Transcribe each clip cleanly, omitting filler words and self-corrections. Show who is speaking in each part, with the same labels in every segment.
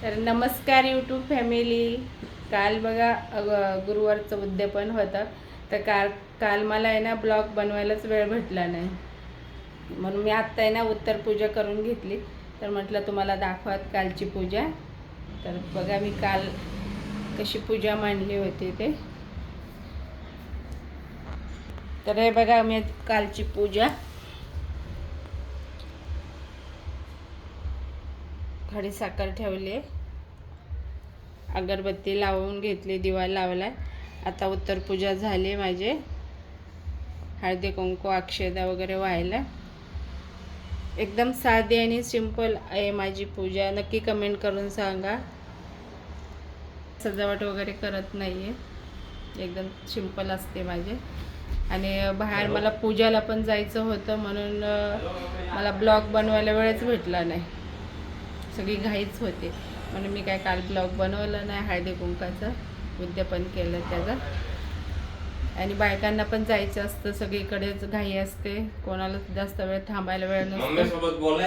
Speaker 1: तर नमस्कार YouTube family. काल बघा गुरुवारचं उद्यापन होतं. तर काल मला आहे ना ब्लॉग बनवायलाच वेळ भेटला नाही, म्हणून मी आत्ता आहे ना उत्तर पूजा करून घेतली. तर म्हटलं तुम्हाला दाखवत कालची पूजा. तर बघा मी काल कशी पूजा मांडली होती ते. तर हे बघा मी कालची पूजा खडी साखर ठेवली, अगरबत्ती लावून घेतली, दिवा लावलाय. आता उत्तर पूजा झाली माझे. हळदी कुंकू अक्षदा वगैरे व्हायला. एकदम साधी आणि सिंपल आहे माझी पूजा. नक्की कमेंट करून सांगा. सजावट वगैरे करत नाहीये, एकदम सिंपल असते माझे. आणि बाहेर मला पूजाला पण जायचं होतं, म्हणून मला ब्लॉग बनवायला वेळच भेटला नाही. सगळी घाईच होते, म्हणून मी काय काल ब्लॉग बनवलं नाही. हळदी कुंकाचं उद्यापन केलं त्याचं. आणि बायकांना पण जायचं असतं, सगळीकडेच घाई असते, कोणाला जास्त वेळ थांबायला वेळ नसतो.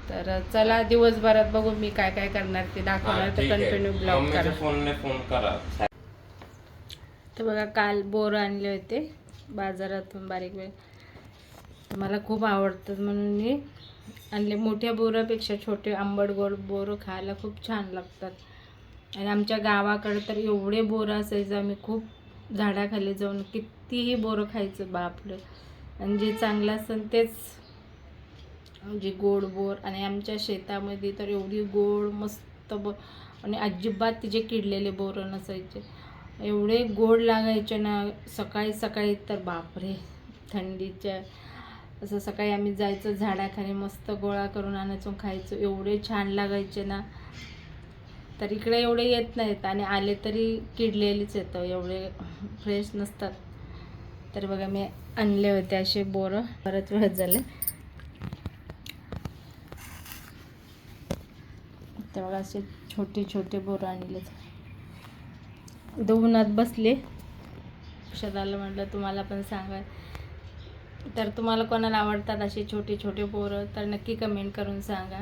Speaker 1: तर चला दिवसभरात बघू मी काय काय करणार ते दाखवणार. तर कंटिन्यू ब्लॉग करा. तर बघा काल बोर आणले होते बाजारातून बारीक वेळ. मला खूप आवडतात म्हणून मी आणले. मोठ्या बोरापेक्षा छोटे आंबट गोड बोरं खायला खूप छान लागतात. आणि आमच्या गावाकडे तर एवढे बोरं असायचं, आम्ही खूप झाडाखाली जाऊन कितीही बोरं खायचं बापरे. आणि जे चांगलं असेल तेच म्हणजे गोड बोर. आणि आमच्या शेतामध्ये तर एवढी गोड मस्त आणि अजिबात तिचे किडलेले बोरं नसायचे, एवढे गोड लागायचे ना. सकाळी सकाळी तर बापरे, थंडीच्या असं सकाळी आम्ही जायचं झाडाखाली, मस्त गोळा करून आणायचो, खायचो, एवढे छान लागायचे ना. तर इकडे एवढे येत नाहीत, आणि आले तरी किडलेलीच येतं, एवढे फ्रेश नसतात. तर बघा मी आणले होते असे बोरं, बरंच वेळ झाले. तर बघा असे छोटे छोटे बोरं आणले. उन्हात बसले, लक्षात आलं म्हटलं तुम्हाला पण सांगा. तर तुम्हाला कोणाला आवडतात असे छोटे छोटे बोरं तर नक्की कमेंट करून सांगा.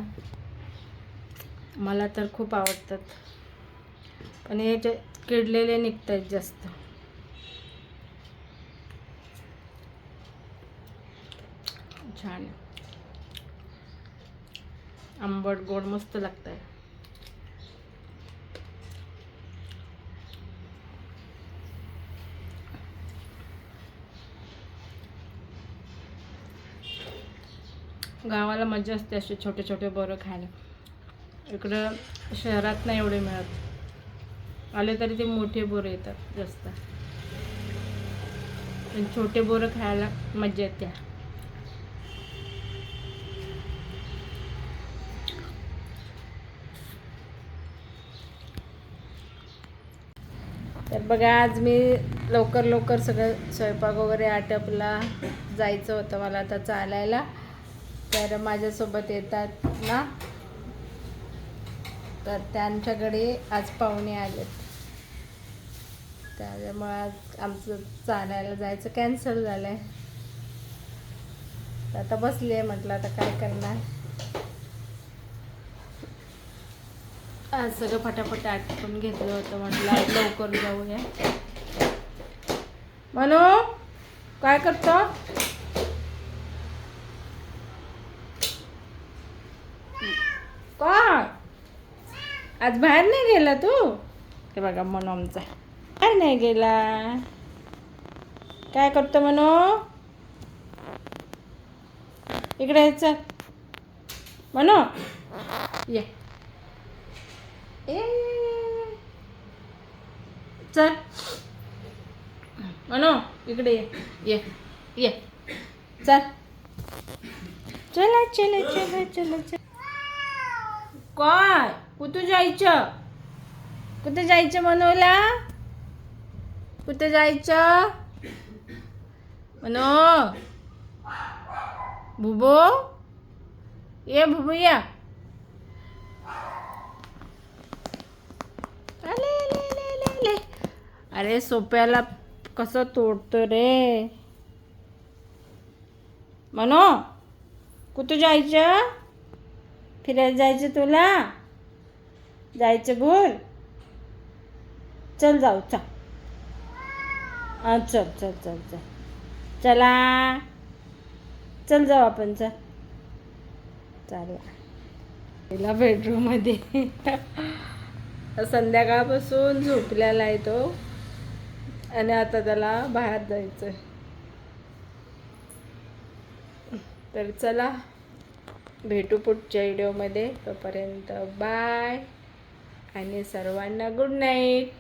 Speaker 1: मला तर खूप आवडतात, पण याचे किडलेले निघतात जास्त. छान आंबट गोड मस्त लागतंय. गावाला मजा असते असे छोटे छोटे बोरं खायला. इकडं शहरात नाही एवढे मिळत, आले तरी ते मोठे बोरं येतात जास्त. पण छोटे बोरं खायला मजा येते. तर बघा आज मी लवकर सगळं स्वयंपाक वगैरे आटपला. जायचं होतं मला आता चालायला. तर माझ्यासोबत येतात ना, तर त्यांच्याकडे आज पाहुणे आलेत, त्याच्यामुळे आज आमचं चालायला जायचं कॅन्सल झालं आहे. तर आता बसली आहे, म्हटलं आता काय करणार. आज सगळं फटाफट आटपून घेतलं होतं, म्हटलं आज लवकर जाऊया. म्हणू काय करतो? काय आज बाहेर नाही गेला तू? हे बघा म्हणू आमचा बाहेर नाही गेला. काय करतो म्हणू? इकडे यायचं म्हणू, ये चल म्हणू, इकडे ये ये ये चल. चला चला चला चला चला. काय कुठं जायचं? कुठे जायचं मनोला? कुठे जायचं मनो? बुबो ये, बुबू या. अले अरे सोप्याला कसं तोडतो रे मनो. कुठं जायचं? फिरायला जायचं तुला? जायचं बोल. चल जाऊ चल. चल चल चल चल चला चल जाऊ आपण. चल चालेल. तिला बेडरूममध्ये संध्याकाळपासून झोपलेला आहे तो आणि आता त्याला बाहेर जायचं. तर चला भेटू पुढच्या व्हिडिओमध्ये. तोपर्यंत बाय आणि सर्वांना गुड नाईट.